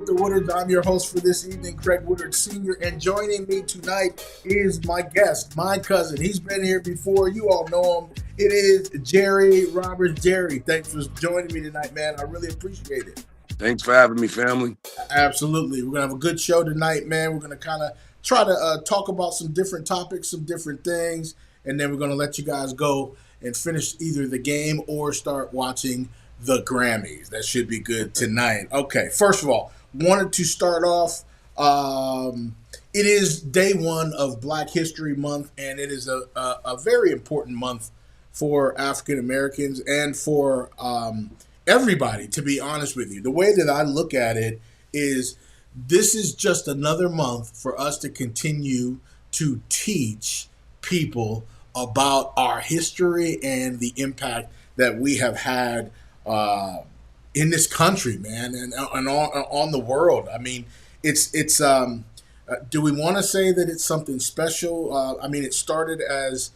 The Woodards. I'm your host for this evening, Craig Woodard Sr. And joining me tonight is my guest, my cousin. He's been here before. You all know him. It is Jerry Roberts. Jerry, thanks for joining me tonight, man. I really appreciate it. Thanks for having me, family. Absolutely. We're going to have a good show tonight, man. We're going to kind of try to talk about some different topics, some different things, and then we're going to let you guys go and finish either the game or start watching the Grammys. That should be good tonight. Okay, first of all, wanted to start off. It is day one of Black History Month, and it is a very important month for African Americans and for everybody, to be honest with you. The way that I look at it is this is just another month for us to continue to teach people about our history and the impact that we have had in this country, man, and on the world. I mean, it's. Do we want to say that it's something special? I mean, it started as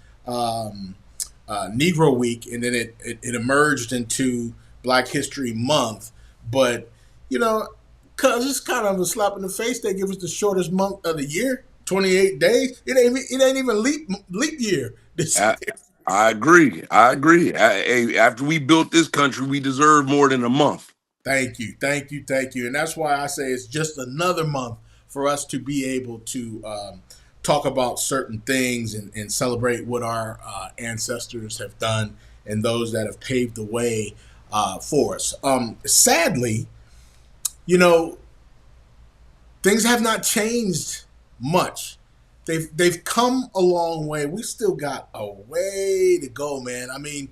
Negro Week, and then it emerged into Black History Month. But you know, cause it's kind of a slap in the face. They give us the shortest month of the year, 28 days. It ain't even leap year. This I, I agree. I agree. Hey, after we built this country, we deserve more than a month. Thank you, thank you, thank you. And that's why I say it's just another month for us to be able to talk about certain things and celebrate what our ancestors have done and those that have paved the way for us. Sadly, you know, things have not changed much. They've come a long way. We still got a way to go, man. I mean,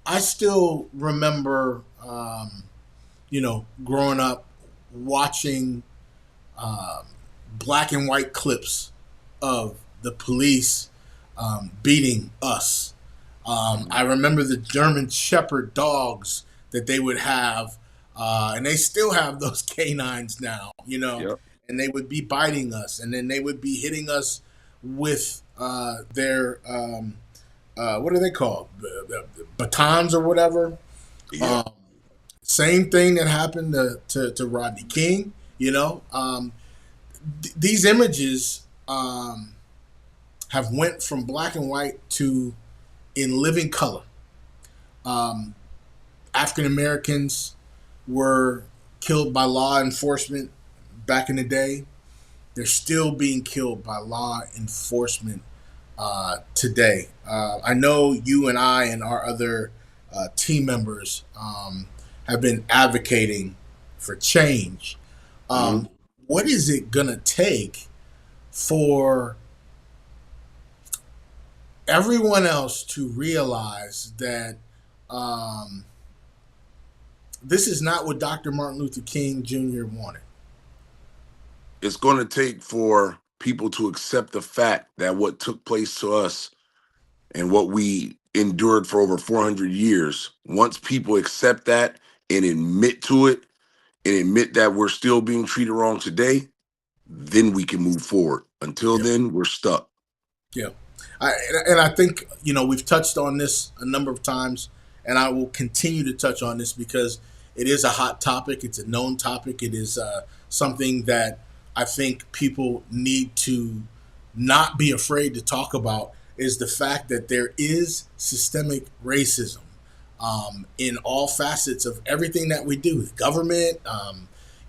I still remember, growing up watching black and white clips of the police beating us. I remember the German Shepherd dogs that they would have, and they still have those canines now, Yep. and they would be biting us, and then they would be hitting us with their, what are they called? The batons or whatever. Yeah. Um, Same thing that happened to Rodney King, these images have went from black and white to in living color. Um, African Americans were killed by law enforcement back in the day. They're still being killed by law enforcement today. I know you and I and our other team members have been advocating for change. Mhm. Um, what is it going to take for everyone else to realize that um, this is not what Dr. Martin Luther King Jr. wanted? It's going to take for people to accept the fact that what took place to us and what we endured for over 400 years, once people accept that and admit to it and admit that we're still being treated wrong today, then we can move forward. Until Yeah. then, we're stuck. Yeah, and I think we've touched on this a number of times, and I will continue to touch on this because it is a hot topic. It's a known topic. It is something that I think people need to not be afraid to talk about. Is the fact that there is systemic racism in all facets of everything that we do, the government,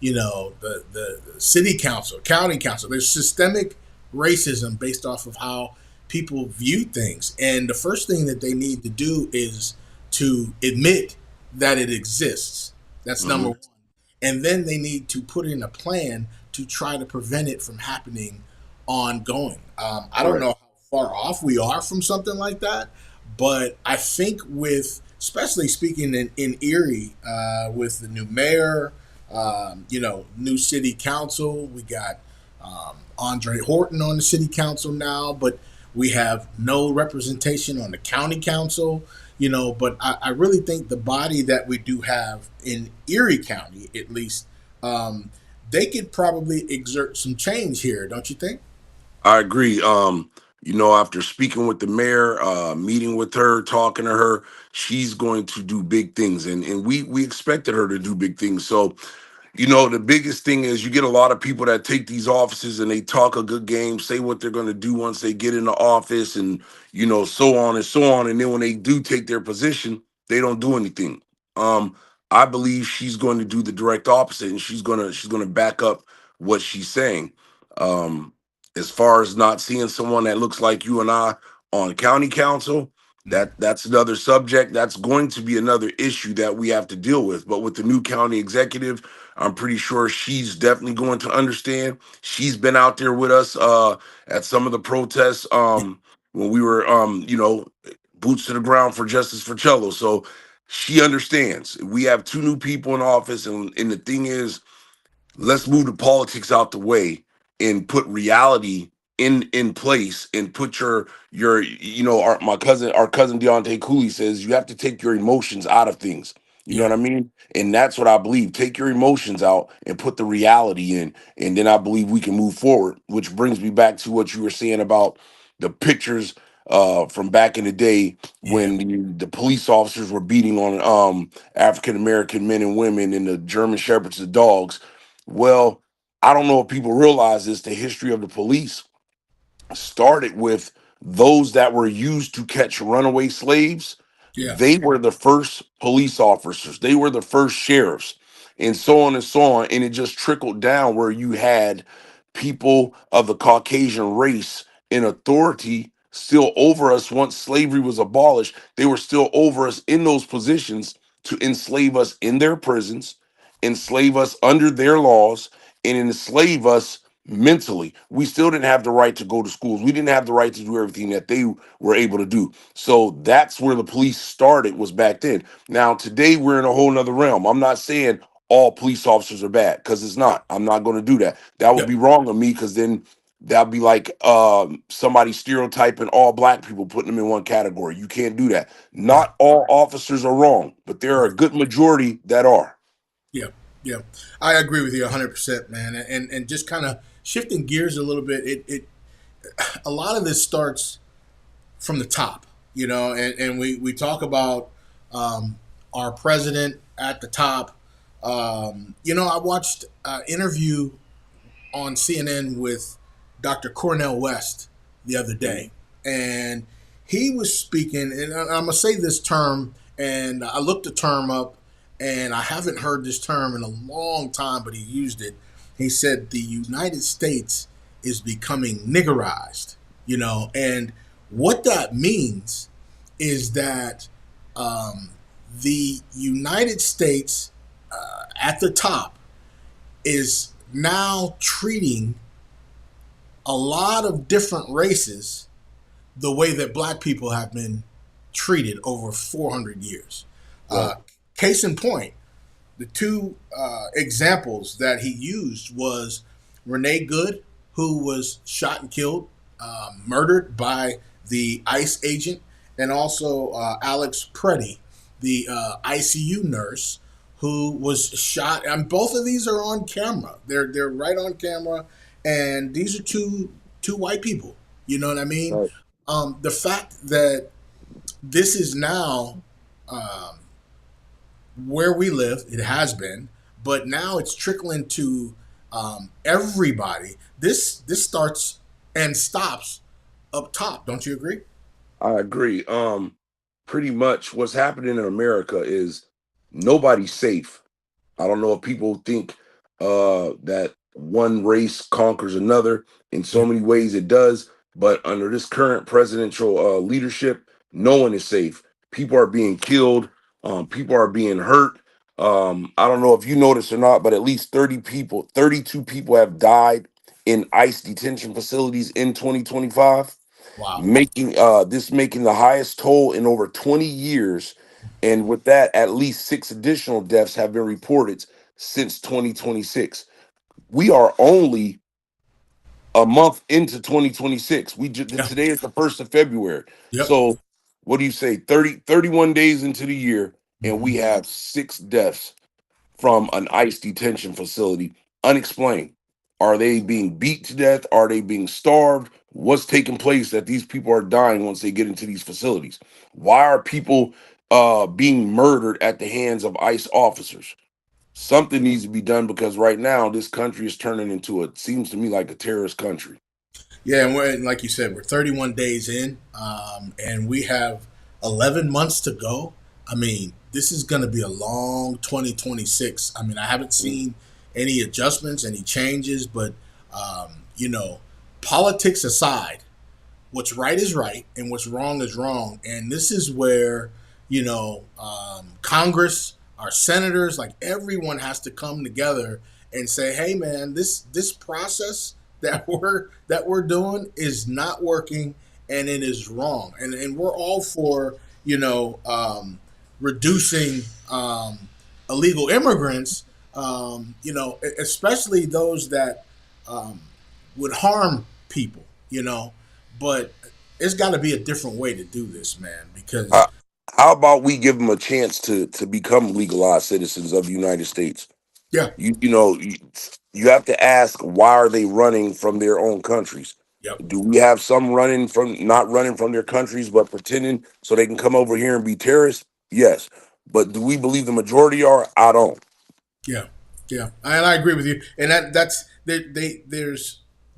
the city council, county council. There's systemic racism based off of how people view things. And the first thing that they need to do is to admit that it exists. That's number Mhm. one. And then they need to put in a plan to try to prevent it from happening ongoing. I don't Right. know how far off we are from something like that, but I think with, especially speaking in Erie, with the new mayor, new city council, we got Andre Horton on the city council now, but we have no representation on the county council. But I really think the body that we do have in Erie County, at least, um, they could probably exert some change here, don't you think? I agree. After speaking with the mayor, meeting with her, talking to her, she's going to do big things, and we expected her to do big things. So The biggest thing is you get a lot of people that take these offices and they talk a good game, say what they're going to do once they get in the office, and so on and so on. And then when they do take their position, they don't do anything. Um, I believe she's going to do the direct opposite, and she's gonna back up what she's saying. Um, as far as not seeing someone that looks like you and I on county council, that's another subject. That's going to be another issue that we have to deal with. But with the new county executive, I'm pretty sure she's definitely going to understand. She's been out there with us at some of the protests when we were, boots to the ground for justice for Cello. So she understands. We have two new people in office, and the thing is, let's move the politics out the way and put reality in place, and put your our cousin Deontay Cooley says you have to take your emotions out of things. You know Yeah, what I mean? And that's what I believe. Take your emotions out and put the reality in, and then I believe we can move forward. Which brings me back to what you were saying about the pictures from back in the day yeah, when the police officers were beating on African American men and women, and the German shepherds, the dogs. Well, I don't know if people realize this. The history of the police started with those that were used to catch runaway slaves. yeah, They were the first police officers, they were the first sheriffs, and so on and so on. And it just trickled down where you had people of the Caucasian race in authority still over us. Once slavery was abolished, they were still over us in those positions to enslave us in their prisons, enslave us under their laws, and enslave us mentally. We still didn't have the right to go to schools. We didn't have the right to do everything that they were able to do. So that's where the police started, was back then. Now today we're in a whole nother realm. I'm not saying all police officers are bad, because it's not. I'm not going to do that. That would yeah, be wrong of me, because then that'd be like somebody stereotyping all black people, putting them in one category. You can't do that. right, Not all officers are wrong, but there are a right. good majority that are. Yeah, yeah. I agree with you 100%, man. And just kind of shifting gears a little bit, it a lot of this starts from the top, and we talk about our president at the top. I watched an interview on CNN with Dr. Cornell West the other day, and he was speaking. And I'm gonna say this term, and I looked the term up, and I haven't heard this term in a long time, but he used it. He said the United States is becoming niggerized, and what that means is that um, the United States at the top is now treating a lot of different races the way that black people have been treated over 400 years. Right. Uh, Case in point, the two examples that he used was Renee Good, who was shot and killed, murdered by the ICE agent, and also Alex Preddy, the ICU nurse, who was shot. And both of these are on camera. They're right on camera, and these are two white people. You know what I mean? Right. The fact that this is now um, where we live. It has been, but now it's trickling to everybody. This starts and stops up top. Don't you agree? I agree. Pretty much what's happening in America is nobody's safe. I don't know if people think that one race conquers another. In so Yeah. many ways, it does. But under this current presidential leadership, no one is safe. People are being killed. People are being hurt. I don't know if you noticed or not, but at least 30 people, 32 people have died in ICE detention facilities in 2025, Wow. making the highest toll in over 20 years. And with that, at least six additional deaths have been reported since 2026. We are only a month into 2026. Yeah. Today is the 1st of February. Yep. So what do you say? 31 days into the year, and we Hmm. have six deaths from an ICE detention facility, unexplained. Are they being beat to death? Are they being starved? What's taking place that these people are dying once they get into these facilities? Why are people being murdered at the hands of ICE officers? Something needs to be done because right now this country is turning into a seems to me like a terrorist country. Yeah, and like you said, we're 31 days in, and we have 11 months to go. I mean, this is going to be a long 2026. I mean, I haven't Mm. seen any adjustments, any changes, but you know, politics aside, what's right is right and what's wrong is wrong. And this is where, Congress, our senators, like everyone has to come together and say, hey man, this process that we're doing is not working and it is wrong. And we're all for, you know, reducing illegal immigrants, especially those that um, would harm people, but it's got to be a different way to do this, man. Because Uh, how about we give them a chance to become legalized citizens of the United States? yeah, You have to ask, why are they running from their own countries? yep, Do we have some running from not running from their countries but pretending so they can come over here and be terrorists? Yes. But do we believe the majority are? I don't. yeah, yeah, and I agree with you. And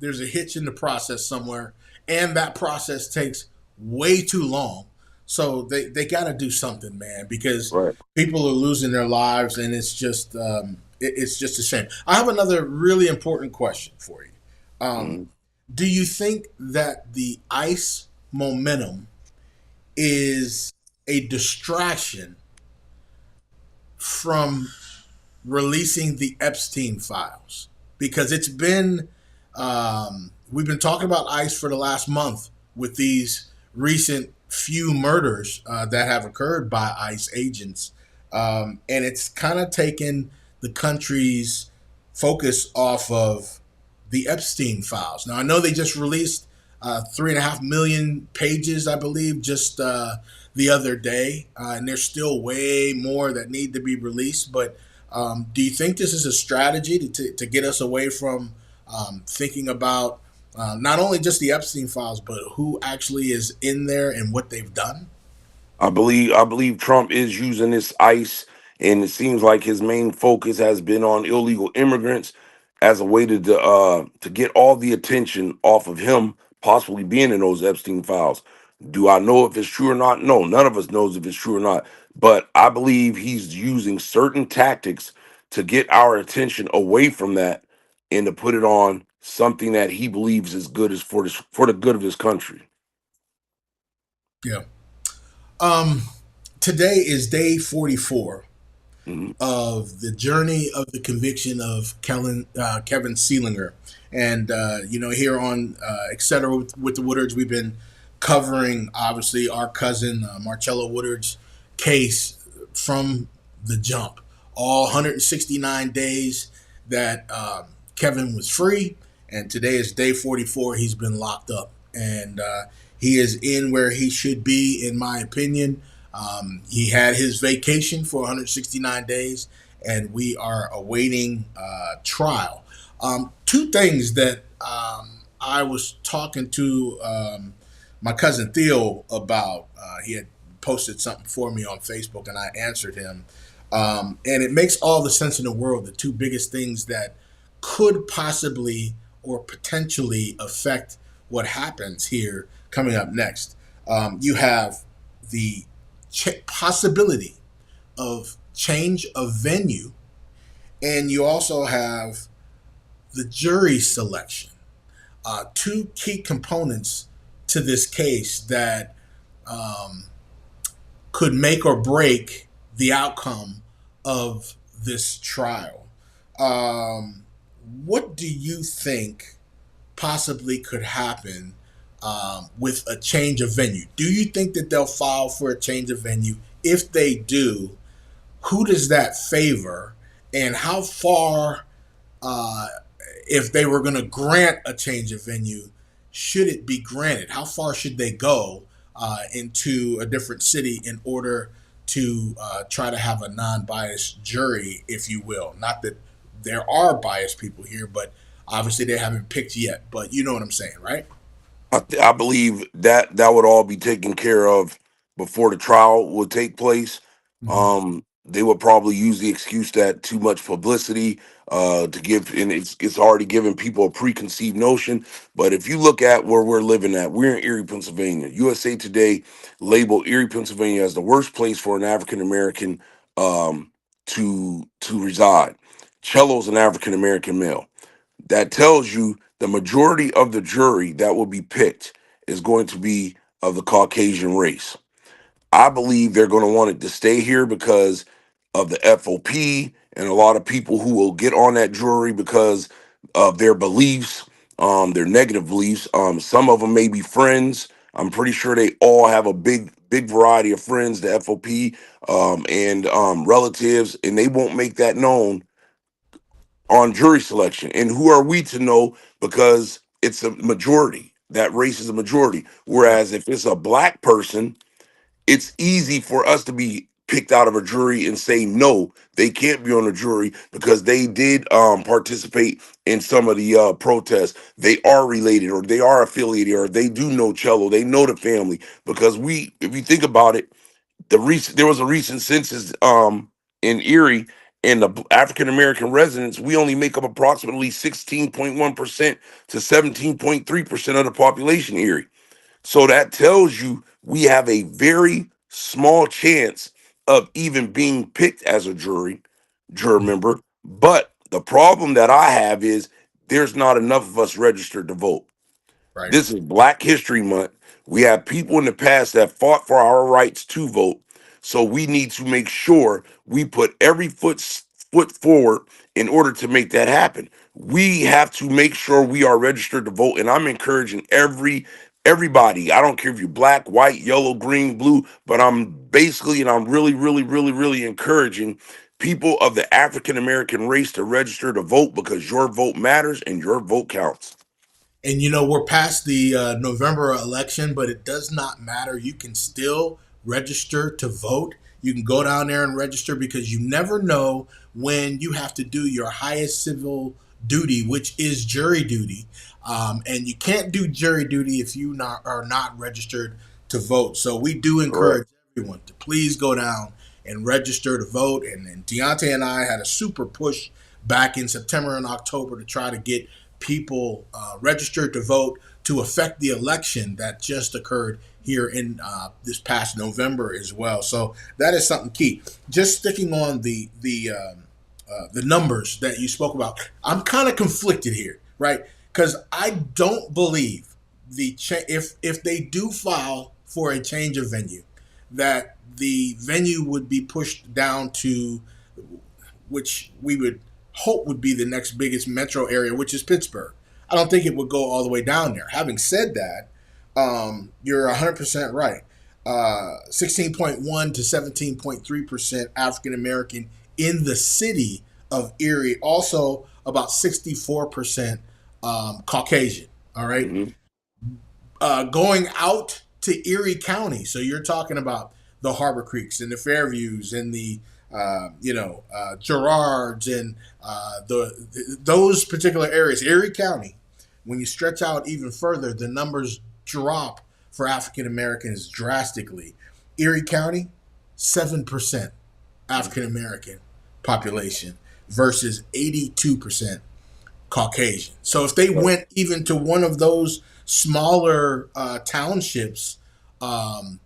there's a hitch in the process somewhere, and that process takes way too long. So they got to do something, man, because Right. people are losing their lives, and it's just a shame. I have another really important question for you. Um, Mhm. do you think that the ICE momentum is a distraction from releasing the Epstein files? Because we've been talking about ICE for the last month with these recent few murders that have occurred by ICE agents. And it's kind of taken the country's focus off of the Epstein files. Now, I know they just released 3.5 million pages, I believe, just the other day, and there's still way more that need to be released. But do you think this is a strategy to get us away from thinking about not only just the Epstein files, but who actually is in there and what they've done? I believe Trump is using this ICE, and it seems like his main focus has been on illegal immigrants as a way to get all the attention off of him possibly being in those Epstein files. Do I know if it's true or not? No, none of us knows if it's true or not. But I believe he's using certain tactics to get our attention away from that and to put it on something that he believes is good is for the good of his country. Yeah. Um, Today is day 44 Mhm. of the journey of the conviction of Kevin Sealinger. And, here on Etcetera with the Woodards, we've been covering, obviously, our cousin Marcello Woodard's case from the jump. All 169 days that Kevin was free. And today is day 44. He's been locked up. And he is in where he should be, in my opinion. He had his vacation for 169 days, and we are awaiting trial. Two things that I was talking to my cousin Theo about. He had posted something for me on Facebook, and I answered him. And it makes all the sense in the world. The two biggest things that could possibly or potentially affect what happens here coming up next. You have the possibility of change of venue, and you also have the jury selection. Two key components to this case that um, could make or break the outcome of this trial. Um, what do you think possibly could happen with a change of venue? Do you think that they'll file for a change of venue? If they do, who does that favor, and how far, uh, if they were going to grant a change of venue, should it be granted? How far should they go into a different city in order to try to have a non-biased jury, if you will? Not that there are biased people here, but obviously they haven't picked yet. But you know what I'm saying, right? I believe that that would all be taken care of before the trial would take place. Mm-hmm. Um, They would probably use the excuse that too much publicity to give, and it's already giving people a preconceived notion. But if you look at where we're living at, we're in Erie, Pennsylvania. USA Today labeled Erie, Pennsylvania as the worst place for an African American to reside. Cello's an African American male. That tells you the majority of the jury that will be picked is going to be of the Caucasian race. I believe they're going to want it to stay here because of the FOP and a lot of people who will get on that jury because of their beliefs, their negative beliefs. Some of them may be friends. I'm pretty sure they all have a big variety of friends, the FOP, and relatives, and they won't make that known on jury selection. And who are we to know? Because it's a majority. That race is a majority. Right. Whereas if it's a black person, it's easy for us to be picked out of a jury and say no, they can't be on a jury because they did participate in some of the protests. They are related, or they are affiliated, or they do know cello, they know the family. Because we, if you think about it, there was a recent census in Erie, and the African American residents, we only make up approximately 16.1% to 17.3% of the population in Erie. So that tells you we have a very small chance of even being picked as a juror member. But the problem that I have is there's not enough of us registered to vote. Right. This is Black History Month. We have people in the past that fought for our rights to vote. So we need to make sure we put every foot forward in order to make that happen. We have to make sure we are registered to vote. And I'm encouraging everybody. I don't care if you're black, white, yellow, green, blue, but I'm basically, and I'm really encouraging people of the African American race to register to vote because your vote matters and your vote counts. And we're past the November election, but it does not matter. You can still register to vote. You can go down there and register because you never know when you have to do your highest civil duty, which is jury duty. And you can't do jury duty if you are not registered to vote. So we do Correct. encourage everyone to please go down and register to vote. And Deontay and I had a super push back in September and October to try to get people registered to vote to affect the election that just occurred here in this past November as well. So that is something key. Just sticking on the numbers that you spoke about, I'm kind of conflicted here, right? Because I don't believe if they do file for a change of venue, that the venue would be pushed down to which we would hope would be the next biggest metro area, which is Pittsburgh. I don't think it would go all the way down there. Having said that, you're 100% right. 16.1 to 17.3% African American in the city of Erie. Also, about 64% Caucasian. All right. Mhm. Going out to Erie County. So you're talking about the Harbor Creeks and the Fairviews and the Gerards and those particular areas, Erie County. When you stretch out even further, the numbers drop for African Americans drastically. Erie County, 7% African American population versus 82% Caucasian. So if they Right. went even to one of those smaller townships, um,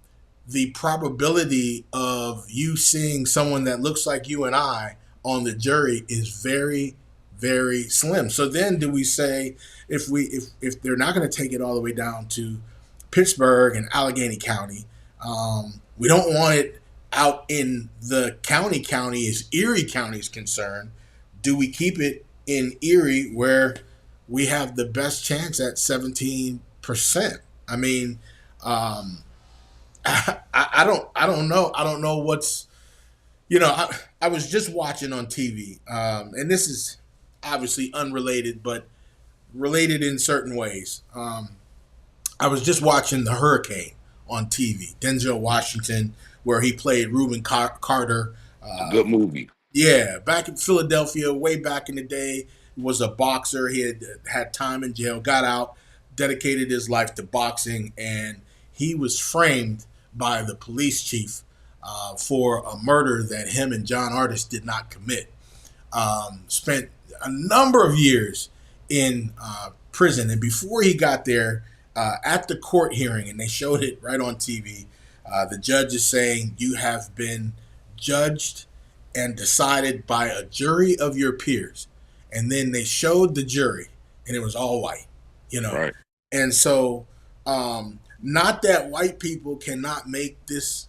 the probability of you seeing someone that looks like you and I on the jury is very, very slim. So then, do we say if they're not going to take it all the way down to Pittsburgh and Allegheny County, we don't want it out in the county as Erie County is concerned. Do we keep it in Erie where we have the best chance at 17%? I mean, I don't know. I don't know what's I was just watching on TV, and this is obviously unrelated, but related in certain ways. I was just watching The Hurricane on TV. Denzel Washington, where he played Reuben Carter. It's a good movie. Yeah, back in Philadelphia, way back in the day, was a boxer. He had time in jail, got out, dedicated his life to boxing, and he was framed by the police chief for a murder that him and John Artis did not commit. Spent a number of years in prison, and before he got there, at the court hearing, and they showed it right on TV, the judge is saying you have been judged and decided by a jury of your peers, and then they showed the jury, and it was all white, you know, Right. and so not that white people cannot make this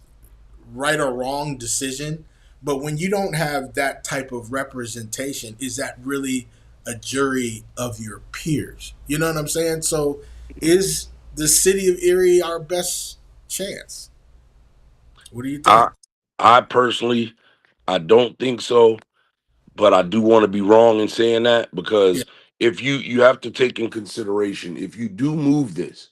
right or wrong decision. But when you don't have that type of representation, is that really a jury of your peers? You know what I'm saying? So is the city of Erie our best chance? What do you I think? I personally I don't think so, but I do want to be wrong in saying that Yeah, because if you have to take in consideration if you do move this,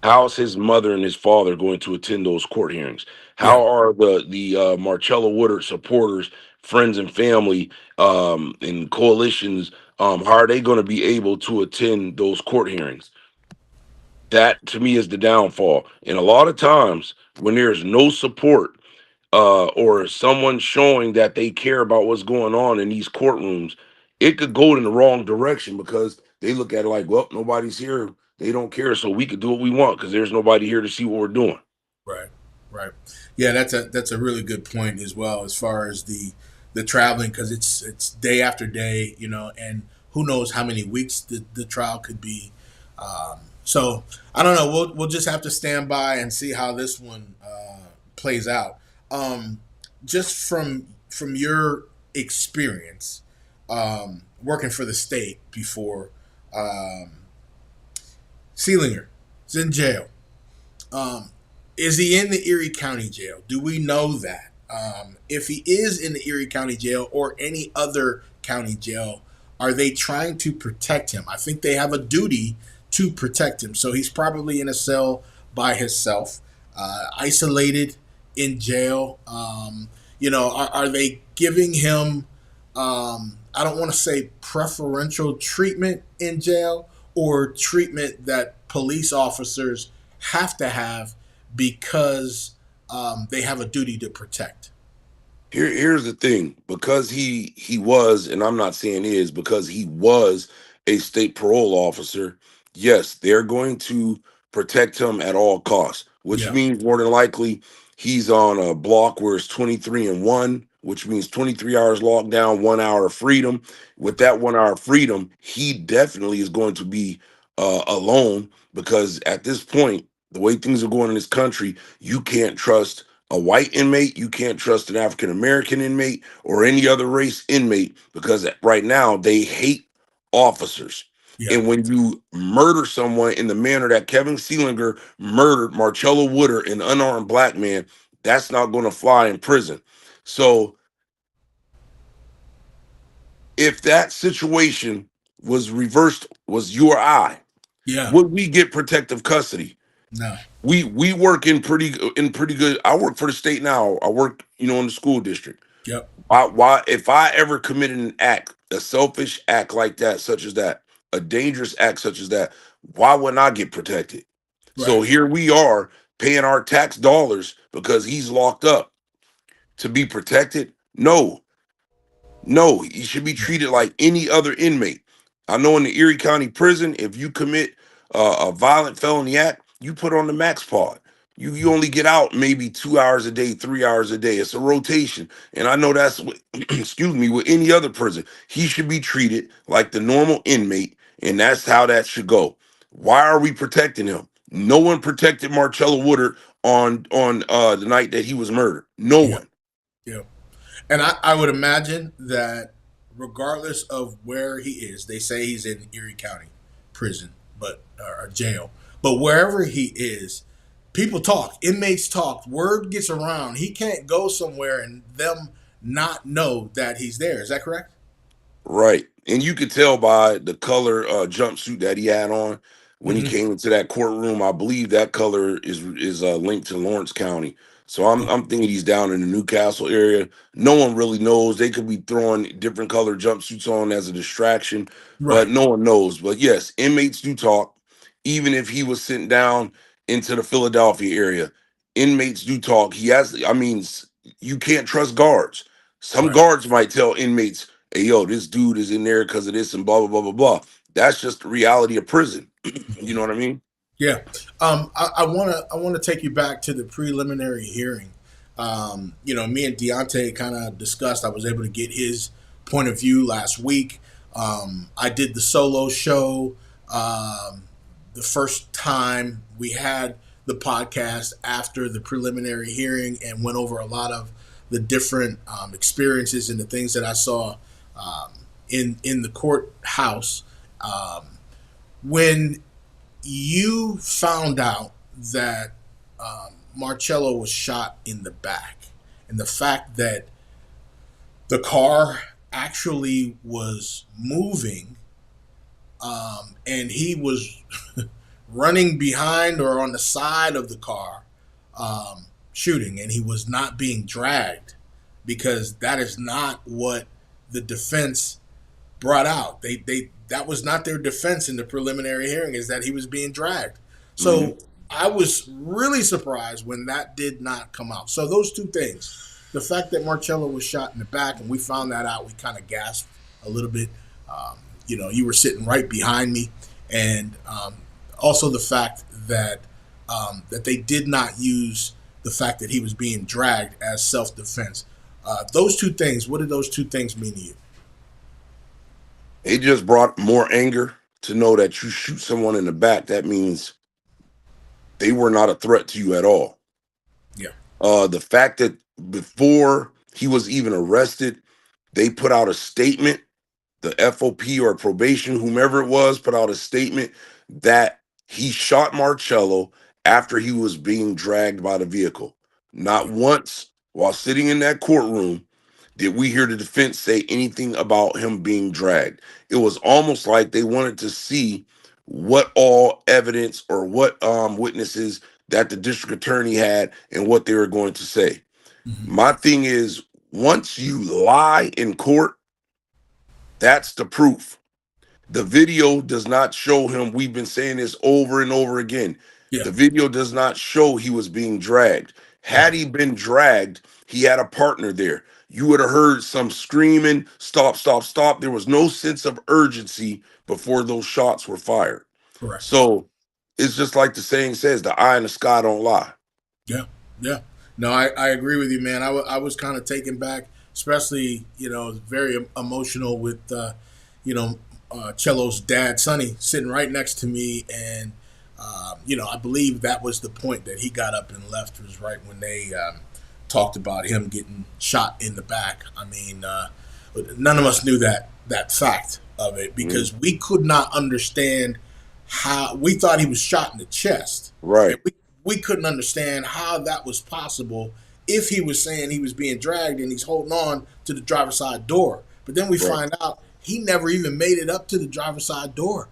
how's his mother and his father going to attend those court hearings? yeah, How are the Marcella Woodard supporters, friends and family, and coalitions? How are they going to be able to attend those court hearings? That to me is the downfall. And a lot of times when there's no support or someone showing that they care about what's going on in these courtrooms, it could go in the wrong direction because they look at it like, well, nobody's here. They don't care. So we could do what we want because there's nobody here to see what we're doing. right, right. Yeah, that's a really good point as well as far as the traveling because it's day after day, you know, and who knows how many weeks the trial could be. So I don't know. We'll just have to stand by and see how this one plays out. Um, just from your experience working for the state before, um, Sealinger is in jail. Um, is he in the Erie County Jail? Do we know that? If he is in the Erie County Jail or any other county jail, are they trying to protect him? I think they have a duty to protect him. So he's probably in a cell by himself, isolated in jail. Are they giving him, I don't want to say preferential treatment in jail or treatment that police officers have to have because they have a duty to protect. Here's the thing, because he was, and I'm not saying is, because he was a state parole officer, yes, they're going to protect him at all costs, which Yeah. means more than likely he's on a block where it's 23 and 1, which means 23 hours locked down, 1 hour of freedom. With Okay. that 1 hour of freedom, he definitely is going to be alone because at this point, the way things are going in this country, you can't trust a white inmate, you can't trust an African American inmate or any other race inmate because right now they hate officers. Yeah. And when you murder someone in the manner that Kevin Sealinger murdered Marcello Woodard, an unarmed black man, that's not going to fly in prison. So if that situation was reversed, was you or I, Yeah. would we get protective custody? No. We work in pretty good. I work for the state now. I work, in the school district. Yep. Why if I ever committed an act, a selfish act like that, such as that, a dangerous act such as that, why wouldn't I get protected? So Right. here we are paying our tax dollars because he's locked up to be protected. No, no, he should be Yeah. treated like any other inmate. I know in the Erie County Prison, if you commit a violent felony act, you put on the max pod. You only get out maybe 2 hours a day, 3 hours a day. It's a rotation, and I know that's what, excuse me, with any other prison. He should be treated like the normal inmate, and that's how that should go. Why are we protecting him? No one protected Marcello Woodard on the night that he was murdered. No Yeah. one. Yeah. And I would imagine that regardless of where he is, they say he's in Erie County prison, but or jail. But wherever he is, people talk, inmates talk, word gets around. He can't go somewhere and them not know that he's there. Is that correct? Right. And you could tell by the color jumpsuit that he had on when he Mm-hmm. came into that courtroom. I believe that color is linked to Lawrence County. So I'm thinking he's down in the Newcastle area. No one really knows. They could be throwing different color jumpsuits on as a distraction, but Right. no one knows. But yes, inmates do talk. Even if he was sent down into the Philadelphia area, inmates do talk. He has, I mean, you can't trust guards. Some Right. guards might tell inmates, "Hey, yo, this dude is in there because of this and blah blah blah blah blah." That's just the reality of prison. You know what I mean? Yeah, I wanna take you back to the preliminary hearing. Me and Deontay kind of discussed. I was able to get his point of view last week. I did the solo show the first time we had the podcast after the preliminary hearing and went over a lot of the different experiences and the things that I saw um, in the courthouse when you found out that Marcello was shot in the back, and the fact that the car actually was moving, and he was running behind or on the side of the car, shooting, and he was not being dragged because that is not what the defense brought out. They that was not their defense in the preliminary hearing, is that he was being dragged. Hmm. So I was really surprised when that did not come out. So those two things, the fact that Marcello was shot in the back and we found that out, we kind of gasped a little bit. You were sitting right behind me, and also the fact that they did not use the fact that he was being dragged as self defense. Those two things. What did those two things mean to you? It just brought more anger to know that you shoot someone in the back. That means they were not a threat to you at all. Yeah. The fact that before he was even arrested, they put out a statement, the FOP or probation, whomever it was, put out a statement that he shot Marcello after he was being dragged by the vehicle. Not Yeah. once while sitting in that courtroom did we hear the defense say anything about him being dragged. It was almost like they wanted to see what all evidence or what witnesses that the district attorney had and what they were going to say. Mhm. My thing is, once you lie in court, that's the proof. The video does not show him. We've been saying this over and over again. Yeah. The video does not show he was being dragged. Had Right. he been dragged, he had a partner there. You would have heard some screaming, stop, stop, stop. There was no sense of urgency before those shots were fired. Correct. So it's just like the saying says, the eye in the sky don't lie. Yeah, yeah. No, I agree with you, man. I was kind of taken back, especially very emotional with Cello's dad, Sonny, sitting right next to me, and I believe that was the point that he got up and left. Was right when they talked about him getting shot in the back. I mean, none of us knew that fact of it Mhm. because we could not understand how we thought he was shot in the chest, and Right, we couldn't understand how that was possible if he was saying he was being dragged and he's holding on to the driver's side door. But then we right, find out he never even made it up to the driver's side door.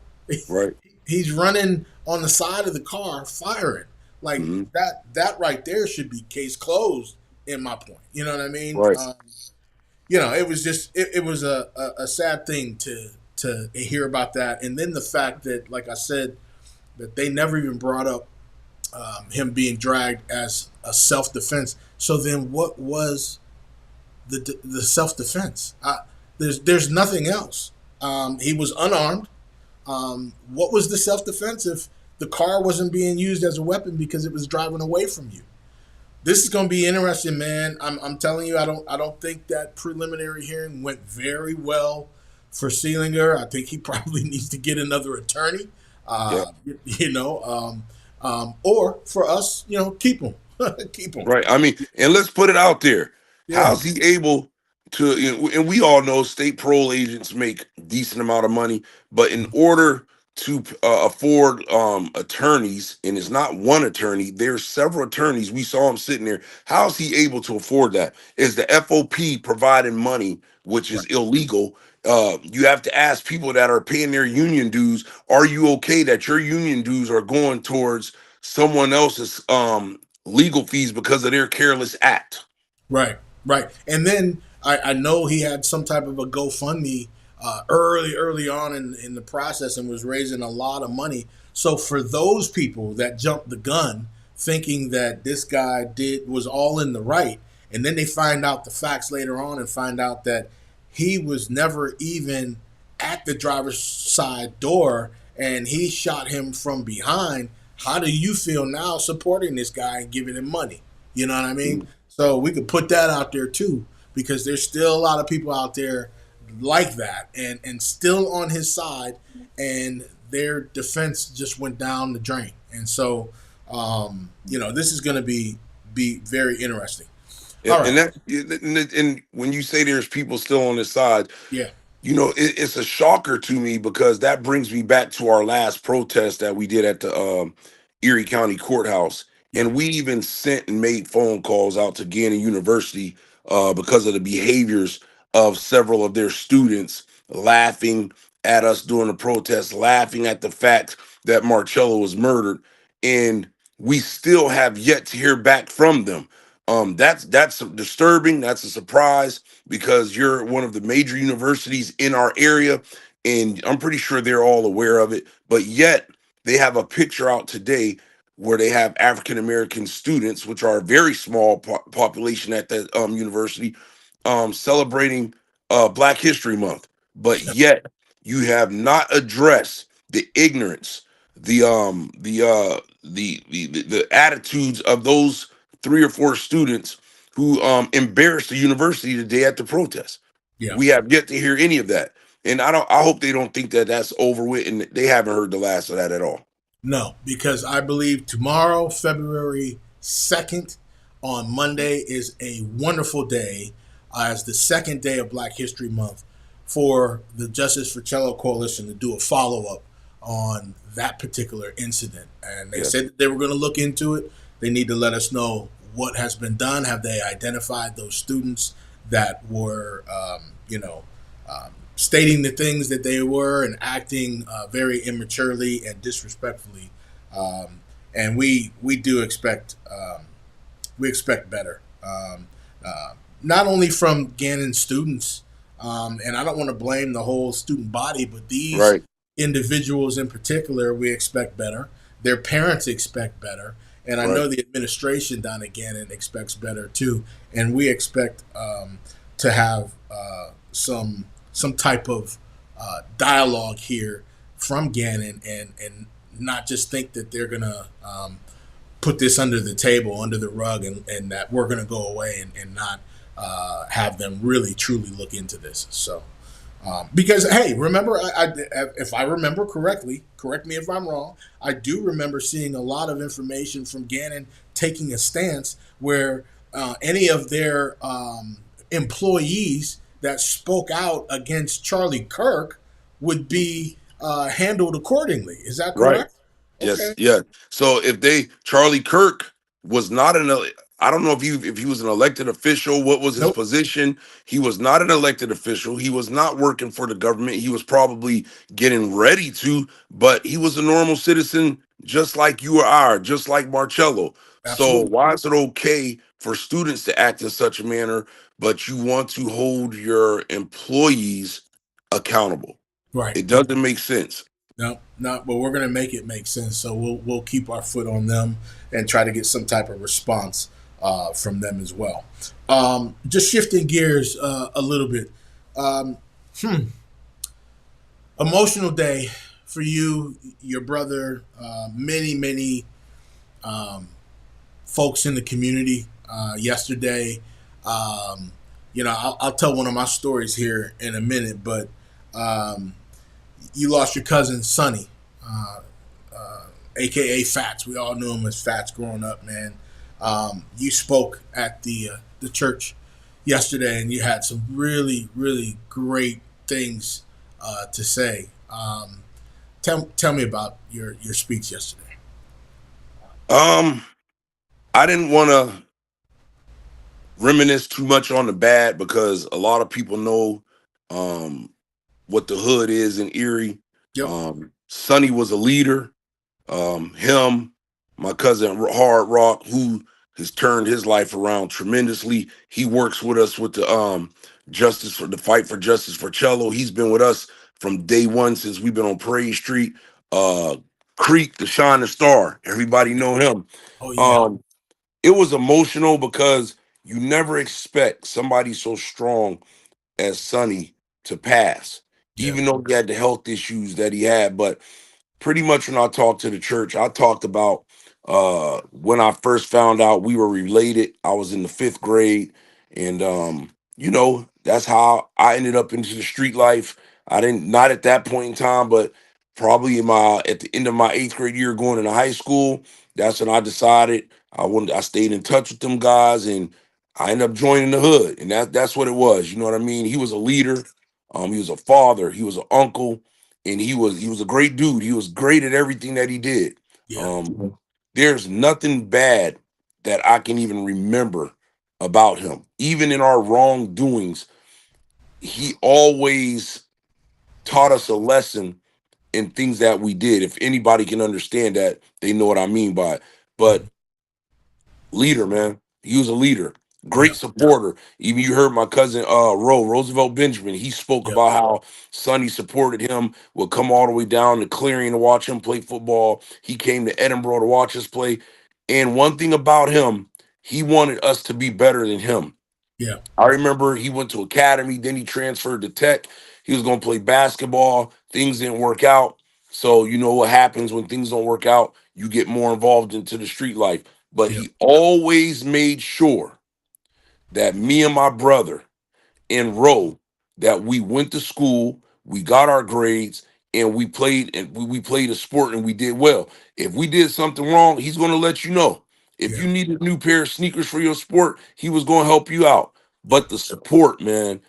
right. He's running on the side of the car firing. Like Hmm. that right there should be case closed in my point. You know what I mean? Right. It was just it was a sad thing to hear about that. And then the fact that, like I said, that they never even brought up him being dragged as a self defense. So then, what was the self defense? There's nothing else. He was unarmed. What was the self defense if the car wasn't being used as a weapon because it was driving away from you? This is going to be interesting, man. I'm telling you, I don't think that preliminary hearing went very well for Seelinger. I think he probably needs to get another attorney. Yeah. Uh, you know, or for us, keep him, keep him. Right. I mean, and let's put it out there. Yeah, How's he able to, and we all know state parole agents make decent amount of money, but in order to afford attorneys, and it's not one attorney, there's several attorneys. We saw him sitting there. How's he able to afford that? Is the FOP providing money, which is right, illegal? You have to ask people that are paying their union dues, are you okay that your union dues are going towards someone else's legal fees because of their careless act? right, right. And then I know he had some type of a GoFundMe early on in the process and was raising a lot of money. So for those people that jumped the gun thinking that this guy did was all in the right, and then they find out the facts later on and find out that he was never even at the driver's side door and he shot him from behind. How do you feel now supporting this guy and giving him money? You know what I mean? Mm. So we could put that out there too, because there's still a lot of people out there like that and still on his side, and their defense just went down the drain. And so, this is going to be very interesting. All right. And that and when you say there's people still on this side, Yeah. it's a shocker to me because that brings me back to our last protest that we did at the Erie County Courthouse. Yep. And we even sent and made phone calls out to Gannon University because of the behaviors of several of their students laughing at us during the protest, laughing at the fact that Marcello was murdered. And we still have yet to hear back from them. That's disturbing. That's a surprise because you're one of the major universities in our area, and I'm pretty sure they're all aware of it. But yet, they have a picture out today where they have African American students, which are a very small population at that university, celebrating Black History Month. But yet, you have not addressed the ignorance, the attitudes of those three or four students who embarrassed the university the day at the protest. Yeah. We have yet to hear any of that, and I hope they don't think that that's over with, and they haven't heard the last of that at all. No, because I believe tomorrow, February 2nd, on Monday, is a wonderful day as the second day of Black History Month for the Justice for Cello Coalition to do a follow up on that particular incident. And they Yes, said that they were going to look into it. They need to let us know what has been done. Have they identified those students that were, stating the things that they were and acting very immaturely and disrespectfully? Um, and we do expect we expect better. Not only from Gannon students, and I don't want to blame the whole student body, but these right, individuals in particular, we expect better. Their parents expect better, and I right, know the administration down at Gannon expects better too. And we expect to have some type of dialogue here from Gannon, and not just think that they're gonna put this under the table, under the rug, and that we're going to go away and not have them really truly look into this. So, because hey, remember, if I remember correctly, correct me if I'm wrong. I do remember seeing a lot of information from Gannon taking a stance where any of their employees that spoke out against Charlie Kirk would be handled accordingly. Is that right. correct? Yes, Okay. yeah. So if they Charlie Kirk was not I don't know if he was an elected official, what was his Nope. position? He was not an elected official. He was not working for the government. He was probably getting ready to, but he was a normal citizen just like you or I, just like Marcello. So Absolutely. why is it okay for students to act in such a manner, but you want to hold your employees accountable? Right. It doesn't make sense. No, not. But we're going to make it make sense. So we'll keep our foot on them and try to get some type of response from them as well. Just shifting gears a little bit. Um, Emotional day for you, your brother, many folks in the community yesterday. Um, I'll tell one of my stories here in a minute, but um, you lost your cousin Sonny, uh, aka Fats. We all knew him as Fats growing up, man. You spoke at the church yesterday, and you had some really great things to say. Tell me about your speech yesterday. Um, I didn't want to reminisce too much on the bad because a lot of people know um what the hood is in Erie. Yep, Sonny was a leader. Him, my cousin Hard Rock, who has turned his life around tremendously. He works with us with the justice for the fight for justice for cello. He's been with us from day one since we've been on Parade Street. Uh Creek, the shining star. Everybody know him. Oh yeah. Um, it was emotional because you never expect somebody so strong as Sonny to pass, Yeah. even though he had the health issues that he had. But pretty much when I talked to the church, I talked about when I first found out we were related. I was in the fifth grade, and that's how I ended up into the street life. I didn't not at that point in time, but probably at the end of my eighth grade year going into high school. That's when I decided I wanted. I stayed in touch with them guys, and I ended up joining the hood, and that's what it was. You know what I mean? He was a leader. He was a father. He was an uncle, and he was a great dude. He was great at everything that he did. Yeah. Um, there's nothing bad that I can even remember about him. Even in our wrongdoings, he always taught us a lesson in things that we did. If anybody can understand that, they know what I mean by it. But Mhm. leader, man. He was a leader, Yeah. great supporter. Even you heard my cousin Roosevelt Benjamin. He spoke Yeah. about how Sonny supported him, would come all the way down to Clearing to watch him play football. He came to Edinburgh to watch us play. And one thing about him, he wanted us to be better than him. Yeah. I remember he went to academy, then he transferred to tech. He was going to play basketball. Things didn't work out. So you know what happens when things don't work out? You get more involved into the street life. But Yeah. he always made sure that me and my brother in row that we went to school, we got our grades, and we played a sport and we did well. If we did something wrong, he's going to let you know. If Yeah. you need a new pair of sneakers for your sport, he was going to help you out. Yeah. But the support, man,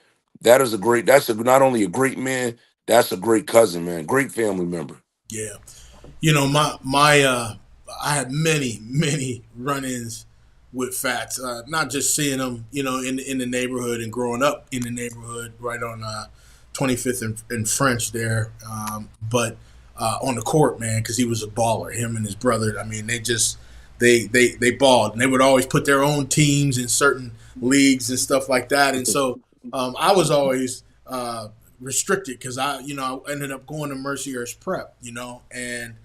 that's not only a great man, that's a great cousin, man, great family member. Yeah. You know, my I had many run-ins with Fats. Not just seeing him, in the neighborhood and growing up in the neighborhood, right on 25th and French there, but on the court, man, because he was a baller. Him and his brother. I mean, they balled, and they would always put their own teams in certain leagues and stuff like that. And so I was always restricted because I ended up going to Mercier's Prep, and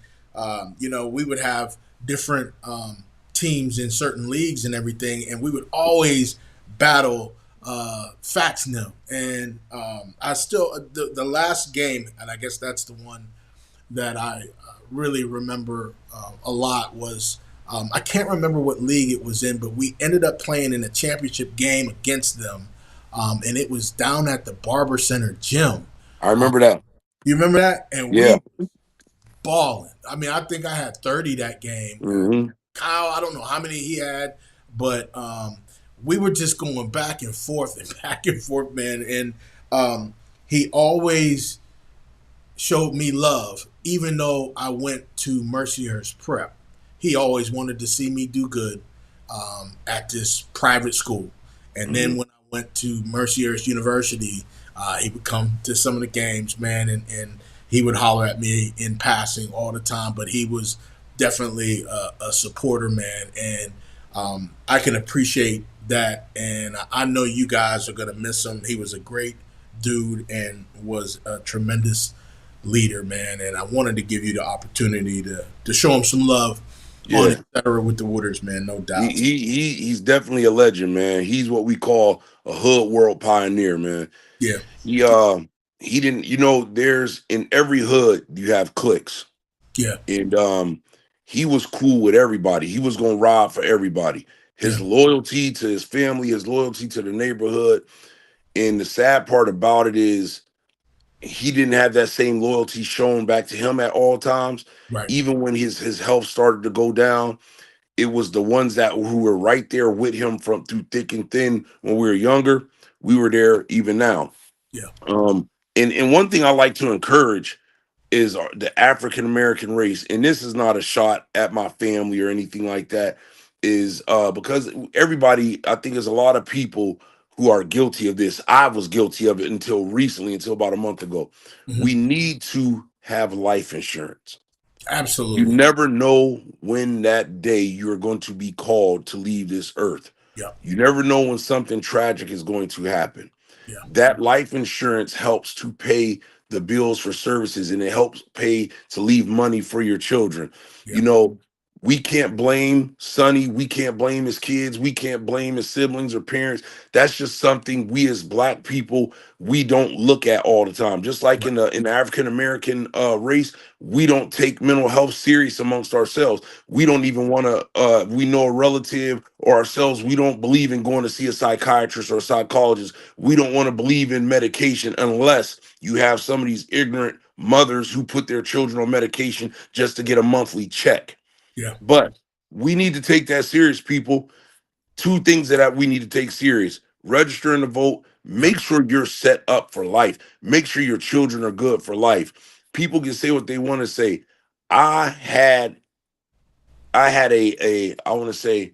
we would have different teams in certain leagues and everything, and we would always battle Fats Nil. And I still the last game, and I guess that's the one that I really remember a lot was. I can't remember what league it was in, but we ended up playing in a championship game against them, and it was down at the Barber Center gym. I Um, remember that. you remember that? And Yeah. we balling. I mean, I think I had 30 that game. Hmm. Kyle, I don't know how many he had, but we were just going back and forth and back and forth, man. And he always showed me love, even though I went to Mercier's Prep. He always wanted to see me do good at this private school. And then Hmm. when I went to Mercier's University, he would come to some of the games, man, and he would holler at me in passing all the time. But he was definitely a supporter, man, and I can appreciate that. And I know you guys are gonna miss him. He was a great dude and was a tremendous leader, man. And I wanted to give you the opportunity to show him some love on Yeah. Etcetera with the Wooders, man. No He, doubt. he he he's definitely a legend, man. He's what we call a hood world pioneer, man. Yeah, He he didn't, there's in every hood you have cliques. yeah, And he was cool with everybody. He was gonna ride for everybody. yeah, His loyalty to his family, his loyalty to the neighborhood. And the sad part about it is he didn't have that same loyalty shown back to him at all times. right. Even when his health started to go down, it was the ones that who were right there with him from through thick and thin when we were younger. We were there even now. Yeah, And one thing I like to encourage is the African American race, and this is not a shot at my family or anything like that, is because everybody, I think there's a lot of people who are guilty of this. I was guilty of it until recently, until about a month ago. hmm We need to have life insurance. You absolutely. never know when that day you're going to be called to leave this earth. Yeah, You never know when something tragic is going to happen. yeah, That life insurance helps to pay the bills for services, and it helps pay to leave money for your children. You Yeah. know, we can't blame Sonny. We can't blame his kids. We can't blame his siblings or parents. That's just something we as black people we don't look at all the time. Just like Right. in the African American race, we don't take mental health serious amongst ourselves. We don't even want to. We know a relative or ourselves. We don't believe in going to see a psychiatrist or a psychologist. We don't want to believe in medication unless you have some of these ignorant mothers who put their children on medication just to get a monthly check. Yeah. But we need to take that serious, people. Two things that we need to take serious: registering to vote. Yeah. Make sure you're set up for life. Make sure your children are good for life. People can say what they want to say. I had I had a I want to say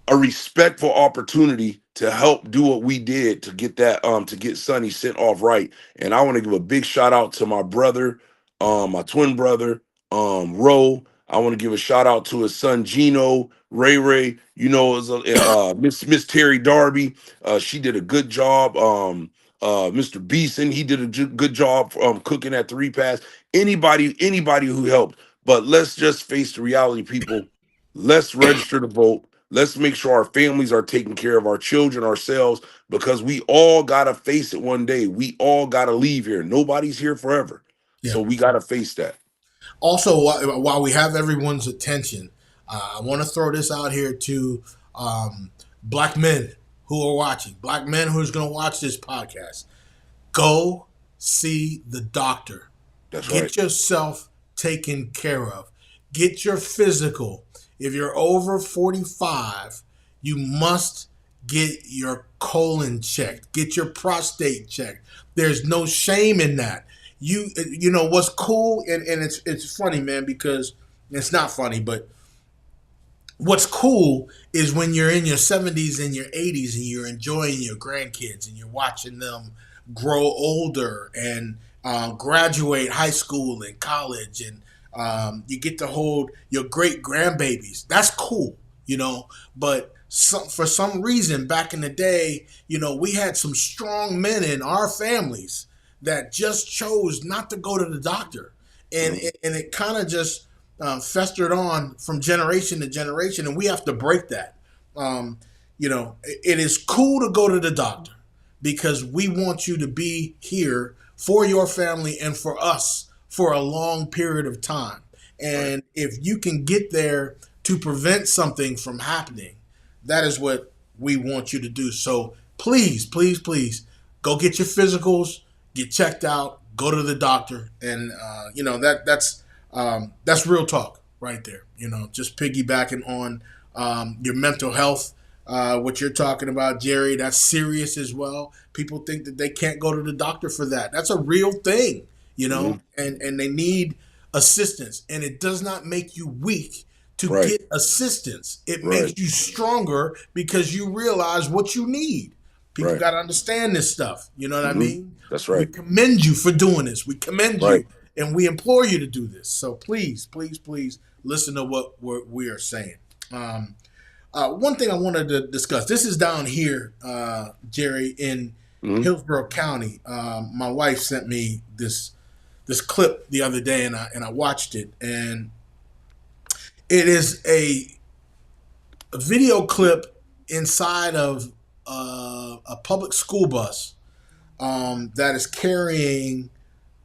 a respectful opportunity to help do what we did to get that to get Sonny sent off right. And I want to give a big shout out to my brother, my twin brother, Ro. I want to give a shout out to his son Gino, Ray Ray. You know, as Miss Terry Darby. She did a good job. Mr. Beeson, he did a good job cooking at the repast. Anybody who helped. But let's just face the reality, people. Let's register to vote. Let's make sure our families are taking care of our children, ourselves, because we all got to face it one day. We all got to leave here. Nobody's here forever. Yeah. So we got to face that. Also, while we have everyone's attention, I want to throw this out here to black men who are watching, black men who's going to watch this podcast. Go see the doctor. That's right. Get yourself taken care of. Get your physical. If you're over 45, you must get your colon checked. Get your prostate checked. There's no shame in that. You know what's cool, and it's funny, man, because it's not funny, but what's cool is when you're in your 70s and your 80s and you're enjoying your grandkids and you're watching them grow older and graduate high school and college, and you get to hold your great grandbabies. That's cool, you know. But for some reason, back in the day, you know, we had some strong men in our families that just chose not to go to the doctor, and Mhm. it kind of just festered on from generation to generation, and we have to break that. Um, you know, it is cool to go to the doctor because we want you to be here for your family and for us for a long period of time. Right. And if you can get there to prevent something from happening, that is what we want you to do. So please, please, please go get your physicals, get checked out, go to the doctor, and you know that's real talk right there. You know, just piggybacking on your mental health. What you're talking about, Jerry, that's serious as well. People think that they can't go to the doctor for that. That's a real thing, you know, Mhm. and they need assistance. And it does not make you weak to Right. get assistance. It makes Right. you stronger because you realize what you need. People Right. got to understand this stuff. You know what I Hmm. mean? That's We right. commend you for doing this. We commend Right. you and we implore you to do this. So please, please, please listen to what we are saying. One thing I wanted to discuss. This is down here, Jerry, in Hmm. Hillsborough County. My wife sent me this clip the other day, and I watched it, and it is a video clip inside of a public school bus that is carrying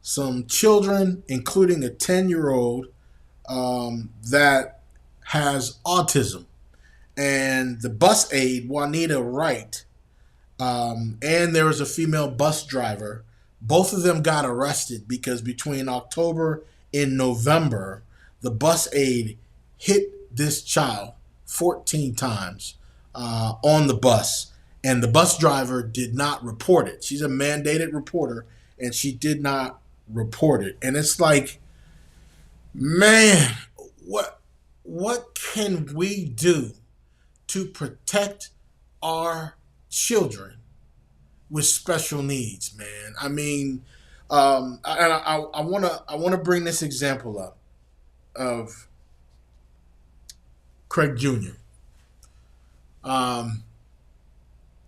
some children, including a 10-year-old that has autism. And the bus aide, Juanita Wright, and there was a female bus driver. Both of them got arrested because between October and November, the bus aide hit this child 14 times on the bus, and the bus driver did not report it. She's a mandated reporter, and she did not report it. And it's like, man, what what can we do to protect our children with special needs, man? I mean, and I wanna bring this example up of Craig Jr.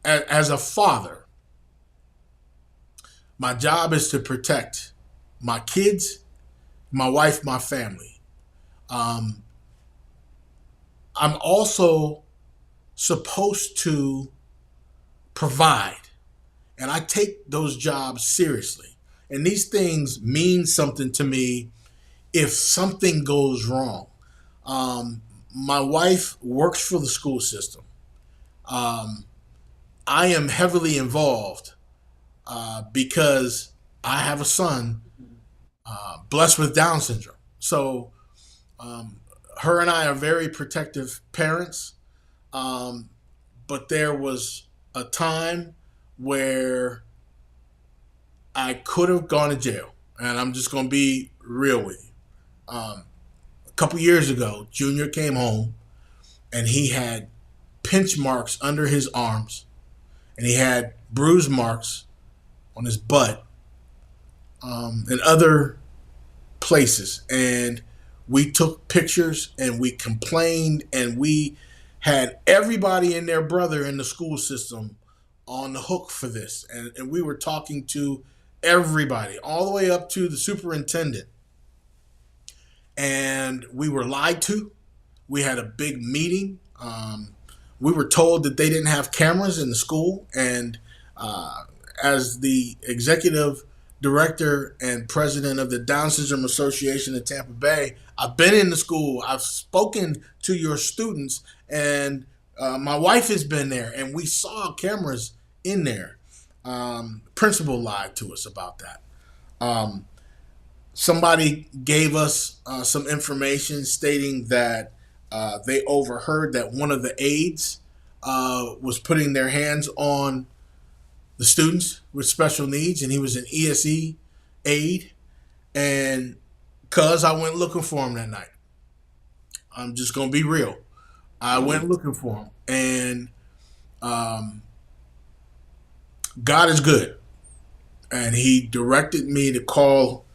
As a father, My job is to protect my kids, my wife, my family. Um, I'm also supposed to provide, and I take those jobs seriously. And these things mean something to me if something goes wrong. Um, my wife works for the school system. Um, I am heavily involved because I have a son blessed with Down syndrome. So um, her and I are very protective parents. Um, but there was a time where I could have gone to jail, and I'm just going to be real with you. A couple years ago, Junior came home and he had pinch marks under his arms, and he had bruise marks on his butt and other places. And we took pictures and we complained, and we had everybody and their brother in the school system on the hook for this. And we were talking to everybody, all the way up to the superintendent. And we were lied to. We had a big meeting. We were told that they didn't have cameras in the school. And as the executive director and president of the Down Syndrome Association in Tampa Bay, I've been in the school. I've spoken to your students, and my wife has been there, and we saw cameras in there. Principal lied to us about that. Um, Somebody gave us some information stating that they overheard that one of the aides was putting their hands on the students with special needs, and he was an ESE aide. And cuz I went looking for him that night. I'm just gonna be real. I Mhm. went looking for him, and um, God is good, and He directed me to call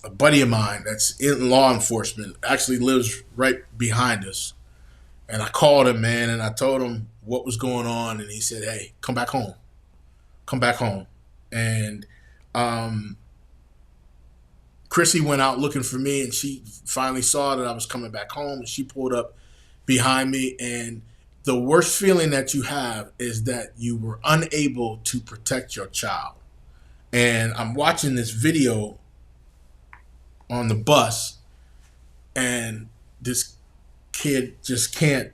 a buddy of mine that's in law enforcement. Actually, lives right behind us. And I called him, man, and I told him what was going on, and he said, "Hey, come back home. Come back home." And um, Chrissy went out looking for me, and she finally saw that I was coming back home, and she pulled up behind me. And the worst feeling that you have is that you were unable to protect your child. And I'm watching this video on the bus, and this kid just can't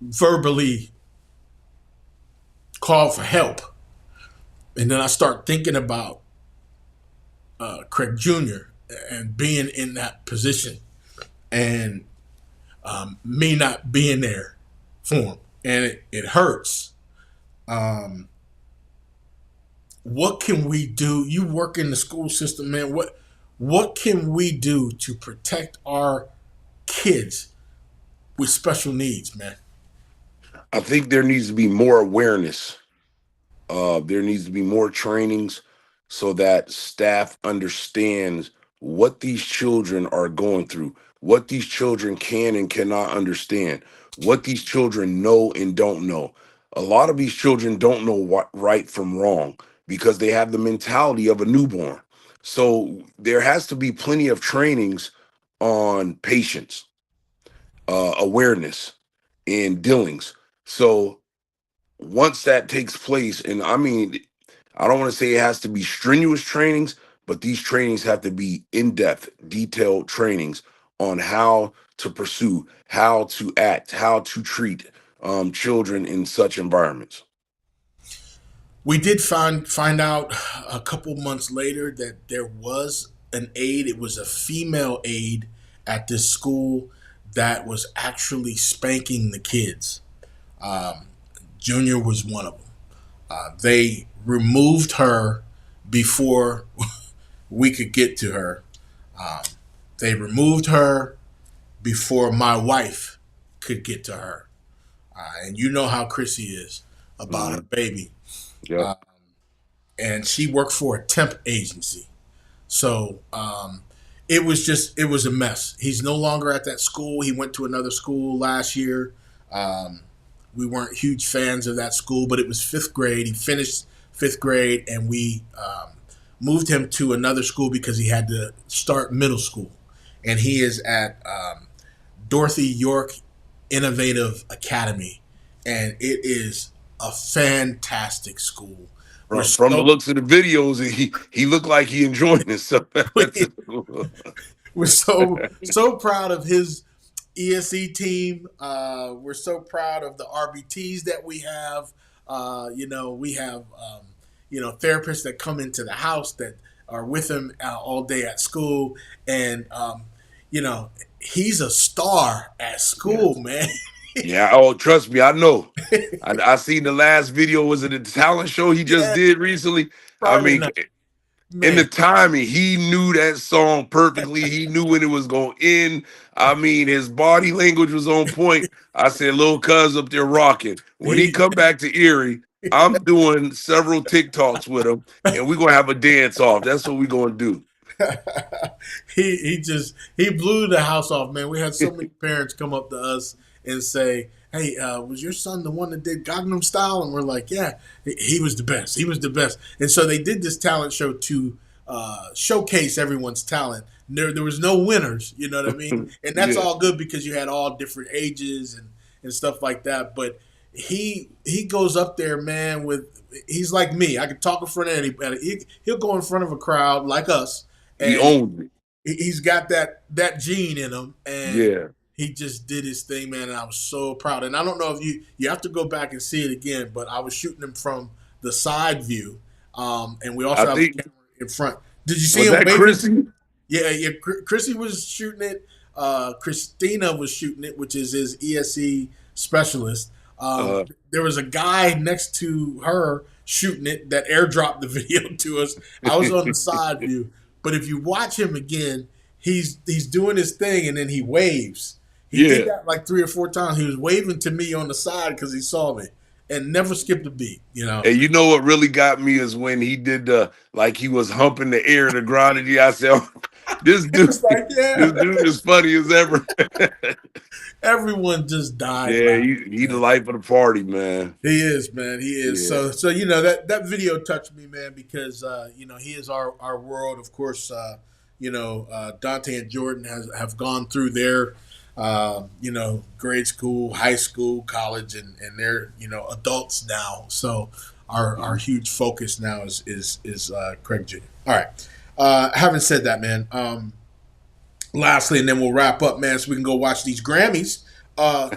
verbally call for help. And then I start thinking about Craig Jr. and being in that position, and me not being there for him. And it hurts. Um, what can we do? You work in the school system, man. What can we do to protect our kids with special needs, man? I think there needs to be more awareness. There needs to be more trainings so that staff understands what these children are going through, what these children can and cannot understand, what these children know and don't know. A lot of these children don't know what right from wrong because they have the mentality of a newborn. So there has to be plenty of trainings on patience, awareness, and dealings. So once that takes place, and I mean, I don't want to say it has to be strenuous trainings, but these trainings have to be in-depth, detailed trainings on how to pursue, how to act, how to treat children in such environments. We did find out a couple months later that there was an aide. It was a female aide at this school that was actually spanking the kids. Junior was one of them. They removed her before we could get to her. Um, they removed her before my wife could get to her. And you know how Chrissy is about her Hmm. baby. Yep. And she worked for a temp agency. So it was a mess. He's no longer at that school. He went to another school last year. Um, we weren't huge fans of that school, but it was fifth grade. He finished fifth grade, and we moved him to another school because he had to start middle school, and he is at Dorothy York Innovative Academy, and it is a fantastic school. We're From the so looks of the videos, he looked like he enjoying himself at the school. we're so proud of his ESE team. We're so proud of the RBTs that we have. We have therapists that come into the house that are with him all day at school, and you know he's a star at school, Yes. man. Yeah. Oh, trust me, I know. I seen the last video. Was it a talent show he just Yeah, did recently? I Friday mean, night, in the man. timing, he knew that song perfectly. He knew when it was going in. I mean, his body language was on point. I said, "Little cuz up there rocking." When he He come back to Erie, I'm doing several TikToks with him, and we're gonna have a dance off. That's what we're gonna do. he blew the house off, man. We had so many parents come up to us and say, "Hey, was your son the one that did Gangnam Style?" And we're like, "Yeah, he was the best. He was the best." And so they did this talent show to showcase everyone's talent. There was no winners, you know what I mean? And that's Yeah, all good because you had all different ages and stuff like that. But he goes up there, man. He's like me. I can talk in front of anybody. He'll go in front of a crowd like us, he and owned it. he's got that gene in him, and Yeah, he just did his thing, man. And I was so proud. And I don't know if you have to go back and see it again, but I was shooting him from the side view, and we I also have a think camera in front. Did you see was him that waving? Chrissy. Yeah, yeah. Chrissy was shooting it. Christina was shooting it, which is his ESE specialist. Uh, There was a guy next to her shooting it that airdropped the video to us. I was on the side view, but if you watch him again, he's doing his thing and then he waves. He did yeah. that like 3 or 4 times. He was waving to me on the side because he saw me and never skipped a beat. You know. And you know what really got me is when he did the like he was humping the air to grind it. I said, oh, this It dude, was like, this yeah, dude is funny as ever. everyone just died Yeah, laughing, he the man. life of the party, man. He is, man. He is. Yeah. So that video touched me, man, because he is our world. Of course, Dante and Jordan have gone through their grade school, high school, college, and they're adults now. So our huge focus now is Craig Jr. All right. Having said that, man. Lastly, and then we'll wrap up, man, so we can go watch these Grammys. Uh,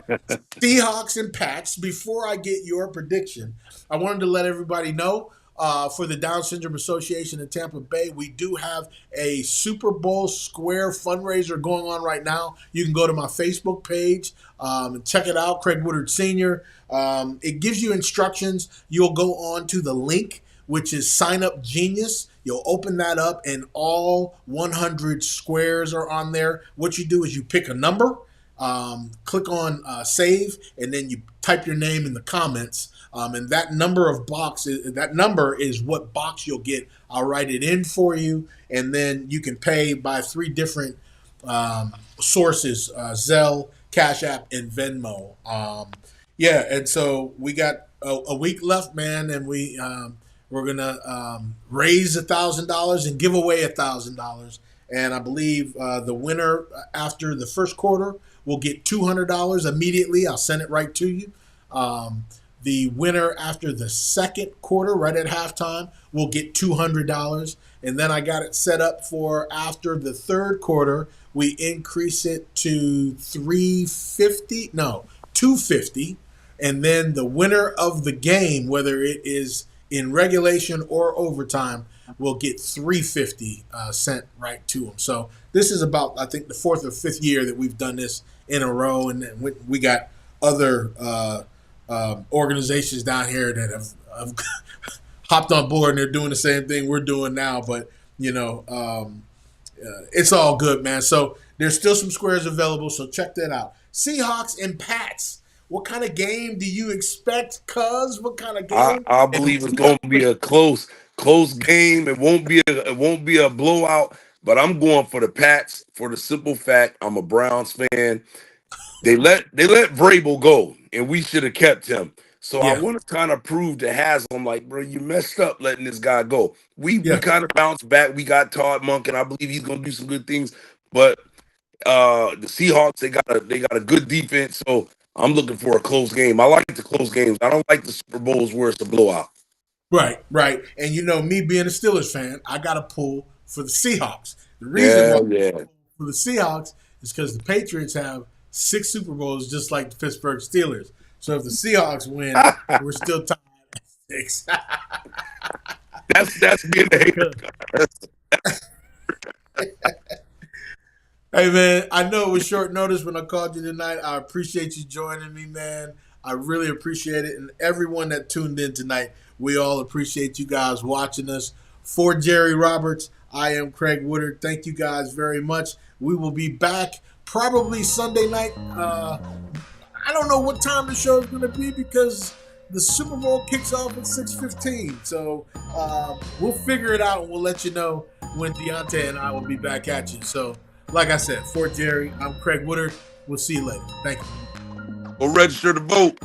Seahawks and Pats. Before I get your prediction, I wanted to let everybody know for the Down Syndrome Association in Tampa Bay, we do have a Super Bowl Square fundraiser going on right now. You can go to my Facebook page and check it out, Craig Woodard Sr. It gives you instructions. You'll go on to the link, which is Sign Up Genius. You'll open that up, and all 100 squares are on there. What you do is you pick a number, click on save, and then you type your name in the comments. And that number is what box you'll get. I'll write it in for you, and then you can pay by 3 different sources: Zelle, Cash App, and Venmo. Yeah, and so we got a week left, man, and we're gonna raise $1,000 and give away $1,000. And I believe the winner after the first quarter will get $200 immediately. I'll send it right to you. The winner after the second quarter, right at halftime, will get $200. And then I got it set up for after the third quarter, we increase it to 350. No, 250. And then the winner of the game, whether it is in regulation or overtime, will get 350 sent right to them. So this is about, I think, the 4th or 5th year that we've done this in a row, and then we got other organizations down here that have hopped on board and they're doing the same thing we're doing now. But it's all good, man. So there's still some squares available, so check that out. Seahawks and Pats. What kind of game do you expect, Cuz? What kind of game? I And believe it's gonna be a close game. It won't be a blowout, but I'm going for the Pats for the simple fact I'm a Browns fan. They let Vrabel go, and we should have kept him. So I Yeah, want to kind of prove to Haslam, like, bro, you messed up letting this guy go. We yeah, kind of bounced back. We got Todd Monk, and I believe he's gonna do some good things. But the Seahawks, they got a good defense. So I'm looking for a close game. I like the close games. I don't like the Super Bowls where it's a blowout. right, right. And you know, me being a Steelers fan, I got to pull for the Seahawks. The reason why Yeah, yeah. for the Seahawks is because the Patriots have 6 Super Bowls, just like the Pittsburgh Steelers. So if the Seahawks win, we're still tied at 6. That's being a hater. Hey man, I know it was short notice when I called you tonight. I appreciate you joining me, man. I really appreciate it. And everyone that tuned in tonight, we all appreciate you guys watching us. For Jerry Roberts, I am Craig Woodard. Thank you guys very much. We will be back probably Sunday night. I don't know what time the show is going to be because the Super Bowl kicks off at 6:15. So we'll figure it out and we'll let you know when Deontay and I will be back at you. So, like I said, for Jerry, I'm Craig Woodard. We'll see you later. Thank you. Go register to vote.